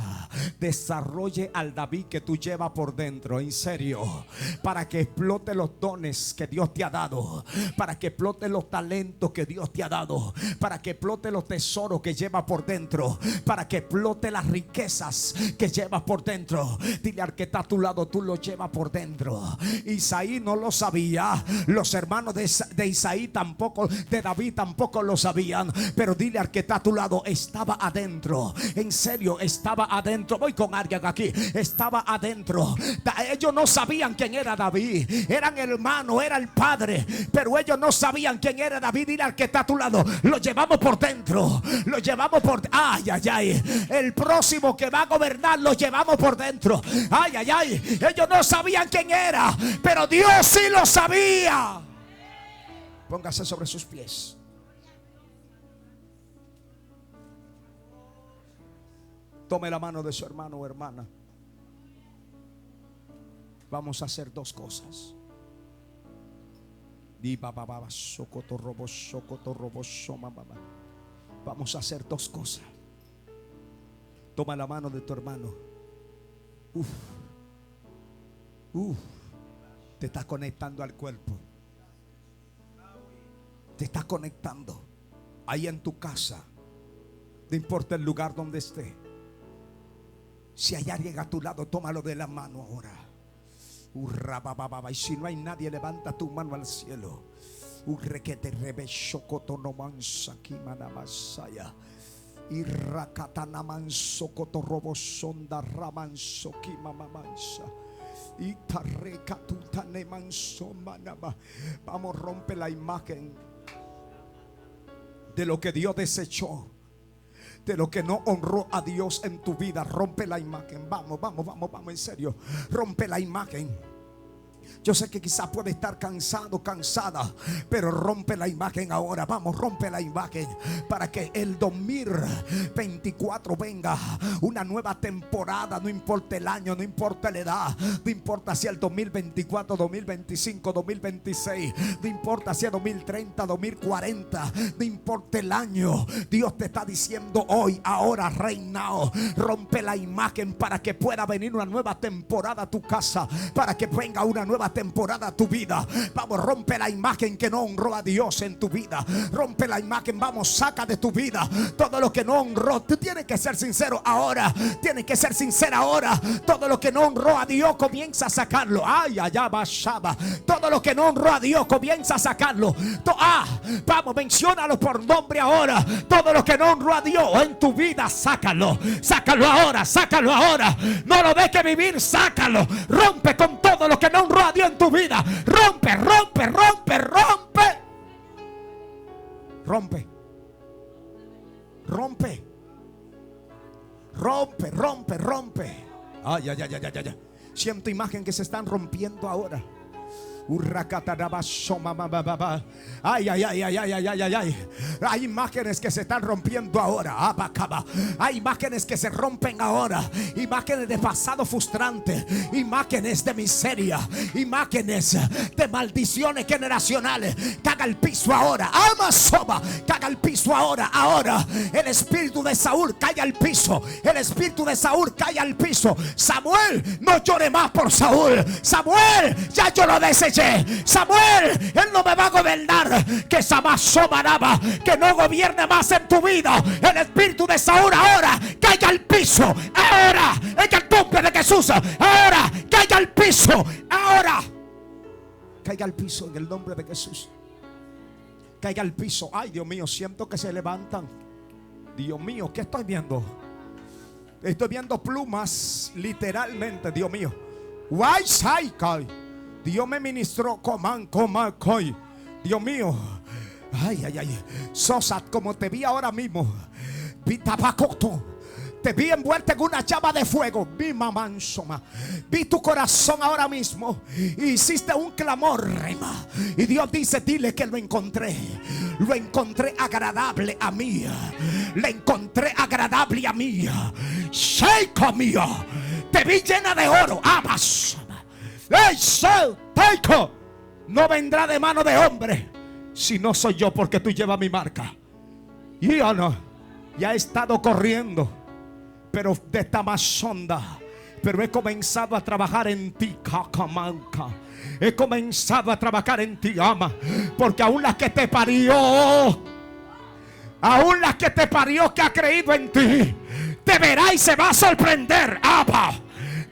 desarrolle al David que tú llevas por dentro. En serio, para que explote los dones que Dios te ha dado, para que explote los talentos que Dios te ha dado, para que explote los tesoros que lleva por dentro, para que explote las riquezas que llevas por dentro. Dile al que está a tu lado, tú lo llevas por dentro. Isaí no lo sabía, los hermanos de Isaí tampoco, de David tampoco lo sabían, pero dile al que está a tu lado, estaba adentro. En serio, estaba adentro. Voy con alguien aquí, estaba adentro. Ellos no sabían quién era David, eran hermanos, era el padre, pero ellos no sabían quién era David. Dile al que está a tu lado, lo llevamos por dentro, lo llevamos por el próximo que va a gobernar lo llevamos por dentro. Ellos no sabían quién era, pero Dios sí lo sabía. Póngase sobre sus pies. Tome la mano de su hermano o hermana. Vamos a hacer dos cosas. Vamos a hacer dos cosas. Toma la mano de tu hermano. Te estás conectando al cuerpo. Te estás conectando ahí en tu casa. No importa el lugar donde esté. Si hay alguien a tu lado, tómalo de la mano ahora. Y si no hay nadie, levanta tu mano al cielo. Y rakatana manso kotorobo sonda ramanso kimamamansa. Y tarrekatutane manso manaba. Vamos, rompe la imagen de lo que Dios desechó, de lo que no honró a Dios en tu vida. Rompe la imagen. Vamos, en serio. Rompe la imagen. Yo sé que quizás puede estar cansado, cansada, pero rompe la imagen ahora. Vamos, rompe la imagen para que el 2024 venga una nueva temporada. No importa el año, no importa la edad, no importa si el 2024, 2025, 2026, no importa si es 2030, 2040, no importa el año. Dios te está diciendo hoy, ahora, reinado, rompe la imagen para que pueda venir una nueva temporada a tu casa, para que venga una nueva temporada a tu vida. Vamos, rompe la imagen que no honró a Dios en tu vida. Rompe la imagen, vamos, saca de tu vida todo lo que no honró. Tú tienes que ser sincero ahora. Tienes que ser sincera ahora. Todo lo que no honró a Dios, comienza a sacarlo. Todo lo que no honró a Dios, comienza a sacarlo. Vamos, menciónalo por nombre ahora. Todo lo que no honró a Dios en tu vida, sácalo. Sácalo ahora, sácalo ahora. No lo dejes vivir, sácalo. Rompe con todo lo que no honró a Dios en tu vida. Rompe. Siento imagen que se están rompiendo ahora. Ay, ay, ay, ay, ay, ay, ay, ay. Hay imágenes que se están rompiendo ahora. Hay imágenes que se rompen ahora. Imágenes de pasado frustrante. Imágenes de miseria. Imágenes de maldiciones generacionales. Caga el piso ahora. Amasoma. Caga el piso ahora. Ahora el espíritu de Saúl cae al piso. El espíritu de Saúl cae al piso. Samuel, no llore más por Saúl. Samuel, ya yo lo deseché. Samuel, él no me va a gobernar. Que Samasomaraba, que no gobierne más en tu vida. El espíritu de Saúl ahora caiga al piso. Ahora, en el nombre de Jesús. Ahora, caiga al piso. Ahora, caiga al piso en el nombre de Jesús. Caiga al piso. Ay, Dios mío, siento que se levantan. Dios mío, ¿qué estoy viendo? Estoy viendo plumas, literalmente, Dios mío. Dios me ministró. Dios mío. Ay, ay, ay. Sosat, como te vi ahora mismo. Te vi envuelta en una llama de fuego. Vi tu corazón ahora mismo. Y hiciste un clamor, rema. Y Dios dice, dile que lo encontré. Lo encontré agradable a mí. Le encontré agradable a mí. Sheikh mío. Te vi llena de oro. Amas. No vendrá de mano de hombre. Si no soy yo, porque tú llevas mi marca. Y yo no. Ya he estado corriendo, pero de esta más sonda. Pero he comenzado a trabajar en ti, cacamanca. He comenzado a trabajar en ti, ama. Porque aún las que te parió, aún las que te parió, que ha creído en ti, te verá y se va a sorprender, Abba.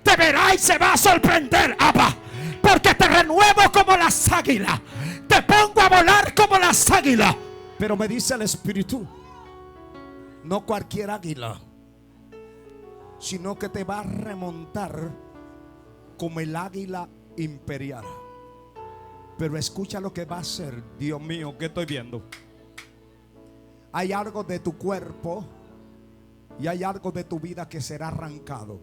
Te verá y se va a sorprender, Abba. Porque te renuevo como las águilas. Te pongo a volar como las águilas. Pero me dice el Espíritu, no cualquier águila, sino que te va a remontar como el águila imperial. Pero escucha lo que va a hacer. Dios mío, ¿qué estoy viendo? Hay algo de tu cuerpo y hay algo de tu vida que será arrancado.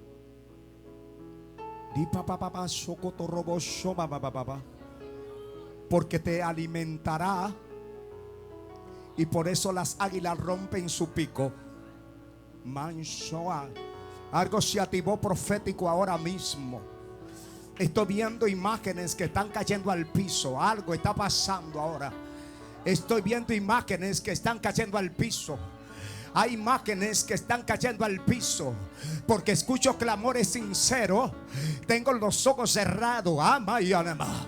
Porque te alimentará. Y por eso las águilas rompen su pico. Mansoa. Algo se activó profético ahora mismo. Estoy viendo imágenes que están cayendo al piso. Algo está pasando ahora. Estoy viendo imágenes que están cayendo al piso. Hay imágenes que están cayendo al piso. Porque escucho clamores sinceros. Tengo los ojos cerrados. Ama y anima.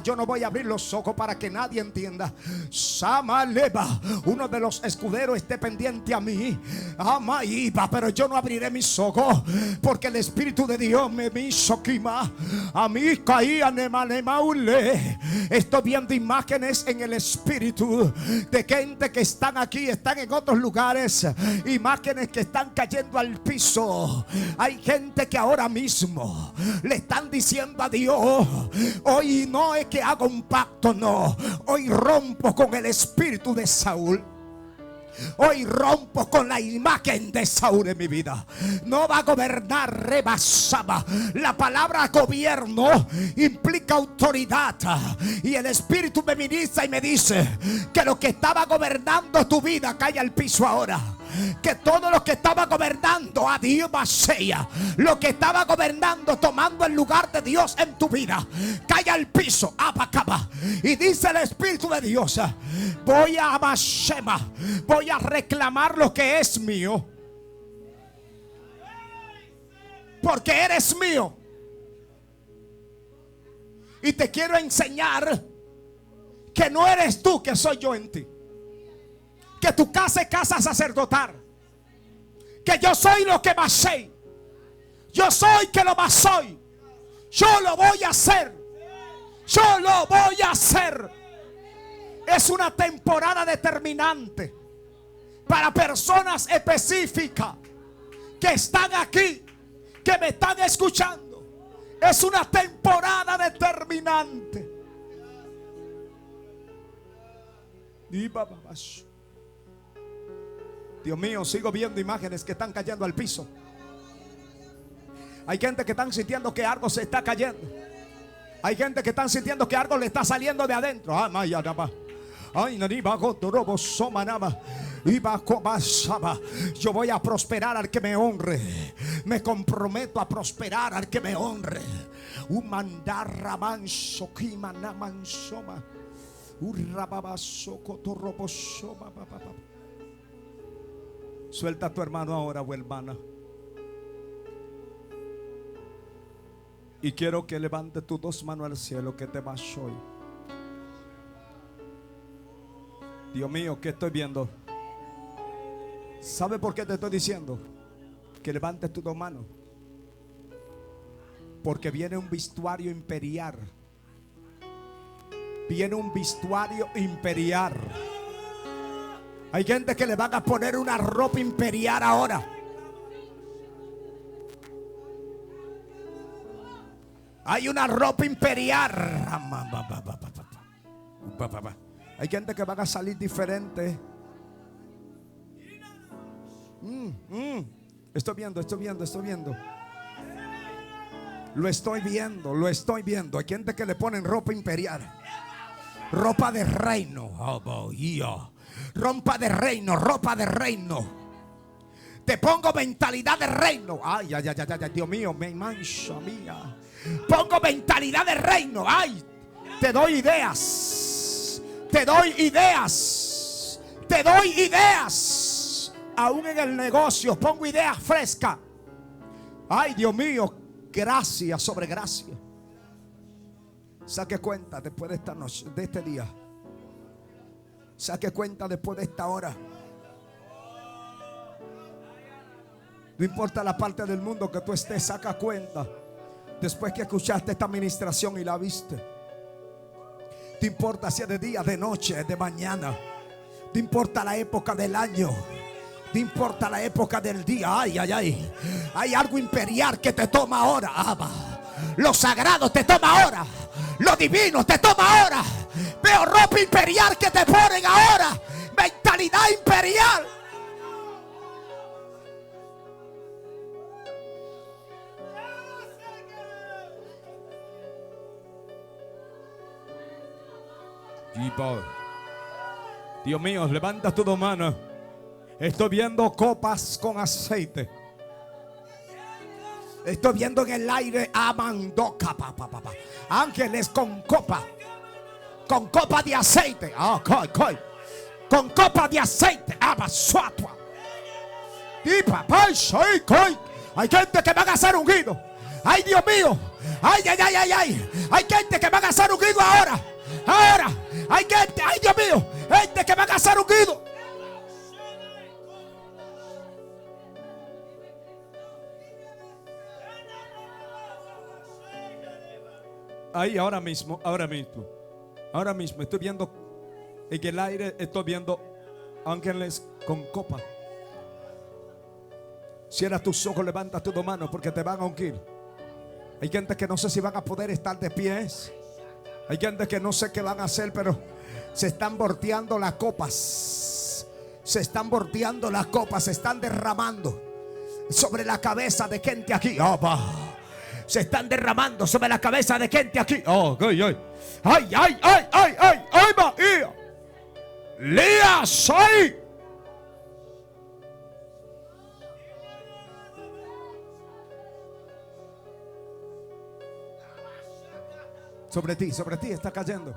Yo no voy a abrir los ojos para que nadie entienda. Samaleva, uno de los escuderos esté pendiente a mí. Ama iba, pero yo no abriré mis ojos. Porque el Espíritu de Dios me hizo quima. A mí caía Nemanemaule. Estoy viendo imágenes en el Espíritu de gente que están aquí, están en otros lugares. Imágenes que están cayendo al piso. Hay gente que ahora mismo le están diciendo a Dios: hoy no es que haga un pacto, no. Hoy rompo con el espíritu de Saúl. Hoy rompo con la imagen de Saúl en mi vida. No va a gobernar, rebasaba. La palabra gobierno implica autoridad. Y el Espíritu me ministra y me dice que lo que estaba gobernando tu vida cae al piso ahora. Que todo lo que estaba gobernando a Dios sea, lo que estaba gobernando tomando el lugar de Dios en tu vida, cae al piso, abacaba. Y dice el Espíritu de Dios: voy a Abashema, voy a reclamar lo que es mío, porque eres mío. Y te quiero enseñar que no eres tú, que soy yo en ti. Que tu casa es casa sacerdotal. Que yo soy lo que más soy. Yo soy que lo más soy. Yo lo voy a hacer. Yo lo voy a hacer. Es una temporada determinante para personas específicas que están aquí, que me están escuchando. Es una temporada determinante. Y Dios mío, sigo viendo imágenes que están cayendo al piso. Hay gente que están sintiendo que algo se está cayendo. Hay gente que están sintiendo que algo le está saliendo de adentro. Yo voy a prosperar al que me honre. Me comprometo a prosperar al que me honre. Suelta a tu hermano ahora o hermana. Y quiero que levante tus dos manos al cielo, que te vas hoy. Dios mío, ¿qué estoy viendo? ¿Sabe por qué te estoy diciendo que levantes tus dos manos? Porque viene un vestuario imperial. Viene un vestuario imperial. Hay gente que le van a poner una ropa imperial ahora. Hay una ropa imperial. Hay gente que van a salir diferente. Estoy viendo. Lo estoy viendo. Hay gente que le ponen ropa imperial. Ropa de reino. Ropa de reino. Te pongo mentalidad de reino. Ay, Dios mío, me mancha mía. Pongo mentalidad de reino. Ay, te doy ideas. Aún en el negocio pongo ideas frescas. Ay, Dios mío, gracia sobre gracia. Saque cuenta después de esta noche, de este día. Saque cuenta después de esta hora. No importa la parte del mundo que tú estés, saca cuenta. Después que escuchaste esta administración y la viste. Te importa si es de día, de noche, de mañana. Te importa la época del año. Te importa la época del día. Ay. Hay algo imperial que te toma ahora. Lo sagrado te toma ahora. Lo divino te toma ahora. Veo ropa imperial que te ponen ahora. Mentalidad imperial. Dios mío, levanta tu dos manos. Estoy viendo copas con aceite. Estoy viendo en el aire ángeles con copa de aceite. Con copa de aceite. Hay gente que van a ser ungidos. Ay, Dios mío. Ay. Hay gente que van a ser ungidos ahora. Hay gente, ay, Dios mío, gente que van a ser ungidos. Ahí ahora mismo estoy viendo en el aire, estoy viendo ángeles con copa. Cierra tus ojos, levanta tus dos manos porque te van a ungir. Hay gente que no sé si van a poder estar de pies. Hay gente que no sé qué van a hacer, pero se están volteando las copas. Se están derramando sobre la cabeza de gente aquí. Se están derramando sobre la cabeza de gente aquí. Ay. Lía, soy. Sobre ti está cayendo.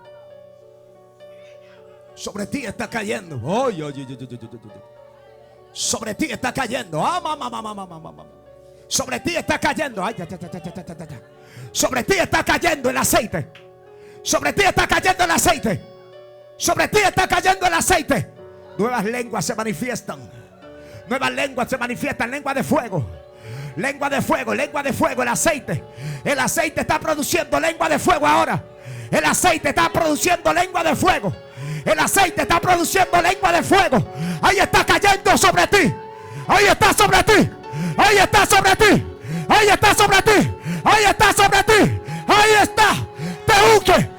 Sobre ti está cayendo. Sobre ti está cayendo. Sobre ti está cayendo. Sobre ti está cayendo el aceite. Sobre ti está cayendo el aceite. Sobre ti está cayendo el aceite. Nuevas lenguas se manifiestan. Lengua de fuego. Lengua de fuego, el aceite. El aceite está produciendo lengua de fuego ahora. El aceite está produciendo lengua de fuego. El aceite está produciendo lengua de fuego. Ahí está cayendo sobre ti. Ahí está sobre ti. Ahí está sobre ti. Ahí está sobre ti. Ahí está sobre ti. Ahí está. Te unge.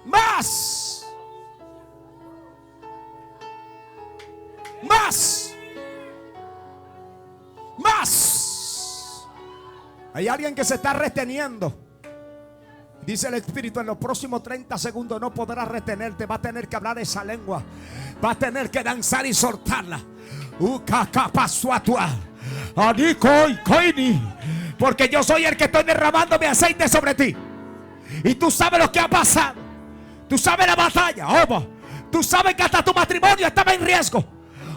Más. Hay alguien que se está reteniendo. Dice el Espíritu, en los próximos 30 segundos no podrás retenerte. Va a tener que hablar esa lengua. Va a tener que danzar y soltarla. Porque yo soy el que estoy derramando mi aceite sobre ti. Y tú sabes lo que ha pasado. Tú sabes la batalla. Tú sabes que hasta tu matrimonio estaba en riesgo.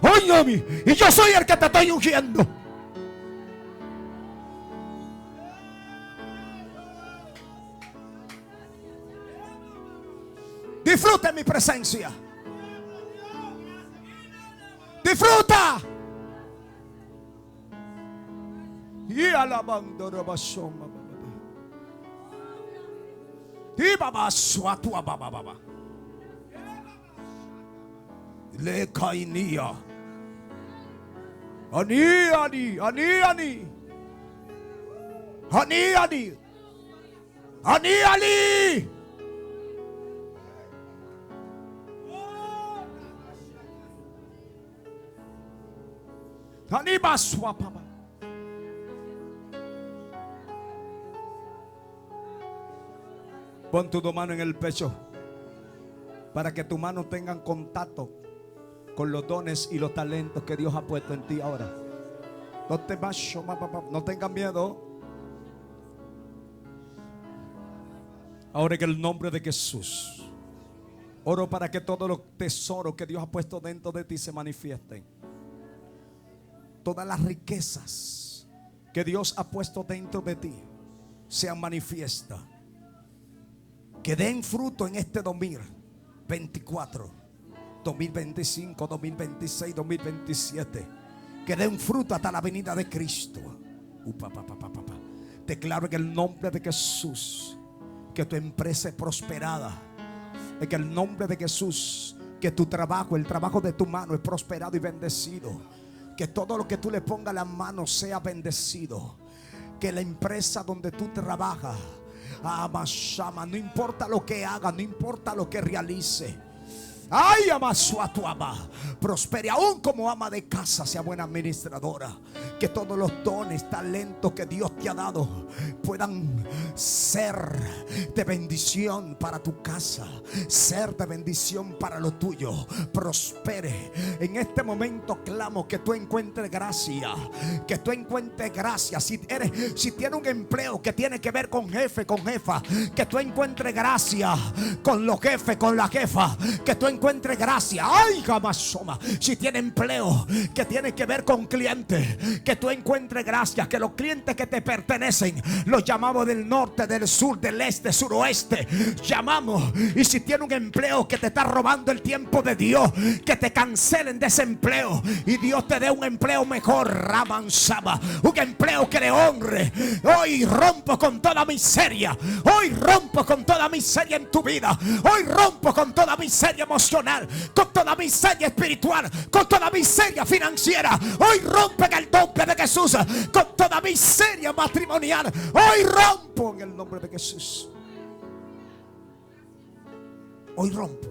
Oye, y yo soy el que te estoy ungiendo. Disfruta mi presencia. Disfruta. Y alabando rabashoma. Y baba suatua baba. Le kainia. Ani. Pon tu mano en el pecho para que tu mano tengan contacto con los dones y los talentos que Dios ha puesto en ti ahora. No tengan miedo. Ahora en el nombre de Jesús oro para que todos los tesoros que Dios ha puesto dentro de ti se manifiesten. Todas las riquezas que Dios ha puesto dentro de ti sean manifiestas. Que den fruto en este 2024, 2025, 2026, 2027. Que den fruto hasta la venida de Cristo. Declaro en el nombre de Jesús que tu empresa es prosperada. En el nombre de Jesús que tu trabajo, el trabajo de tu mano es prosperado y bendecido. Que todo lo que tú le pongas la mano sea bendecido. Que la empresa donde tú trabajas, no importa lo que haga, no importa lo que realice, ay, ama, prospere aún como ama de casa, sea buena administradora. Que todos los dones, talentos que Dios te ha dado puedan ser de bendición para tu casa, ser de bendición para lo tuyo. Prospere. En este momento clamo que tú encuentres gracia. Que tú encuentres gracia. Si tienes un empleo que tiene que ver con jefe, con jefa, que tú encuentres gracia con los jefes, con la jefa. Que tú encuentre gracia. Ay, jamasoma. Si tiene empleo que tiene que ver con clientes, que tú encuentres gracia. Que los clientes que te pertenecen los llamamos del norte, del sur, del este, suroeste. Llamamos. Y si tiene un empleo que te está robando el tiempo de Dios, que te cancelen de ese empleo y Dios te dé un empleo mejor. Ramansaba. Un empleo que le honre. Hoy rompo con toda miseria. Hoy rompo con toda miseria en tu vida. Hoy rompo con toda miseria emocional, con toda miseria espiritual, con toda miseria financiera. Hoy rompe en el nombre de Jesús. Con toda miseria matrimonial, hoy rompo en el nombre de Jesús. Hoy rompo.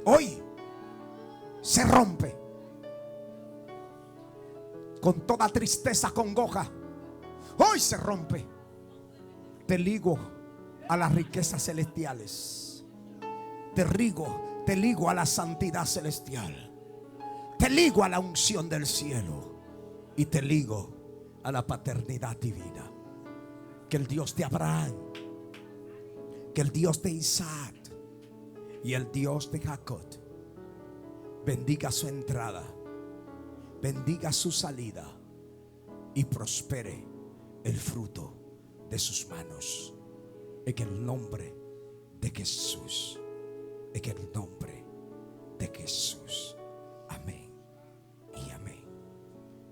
Hoy se rompe. Con toda tristeza, congoja, hoy se rompe. Te ligo a las riquezas celestiales. Te ligo a la santidad celestial. Te ligo a la unción del cielo. Y te ligo a la paternidad divina. Que el Dios de Abraham, que el Dios de Isaac y el Dios de Jacob bendiga su entrada, bendiga su salida y prospere el fruto de sus manos. En el nombre de Jesús. En el nombre de Jesús. Amén y amén.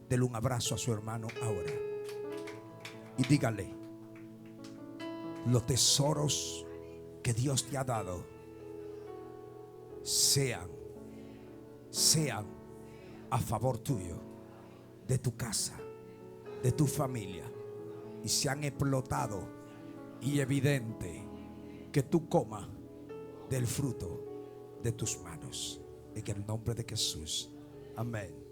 Dele un abrazo a su hermano ahora y dígale: los tesoros que Dios te ha dado sean a favor tuyo, de tu casa, de tu familia, y sean explotados y evidente que tú comas del fruto de tus manos. En el nombre de Jesús. Amén.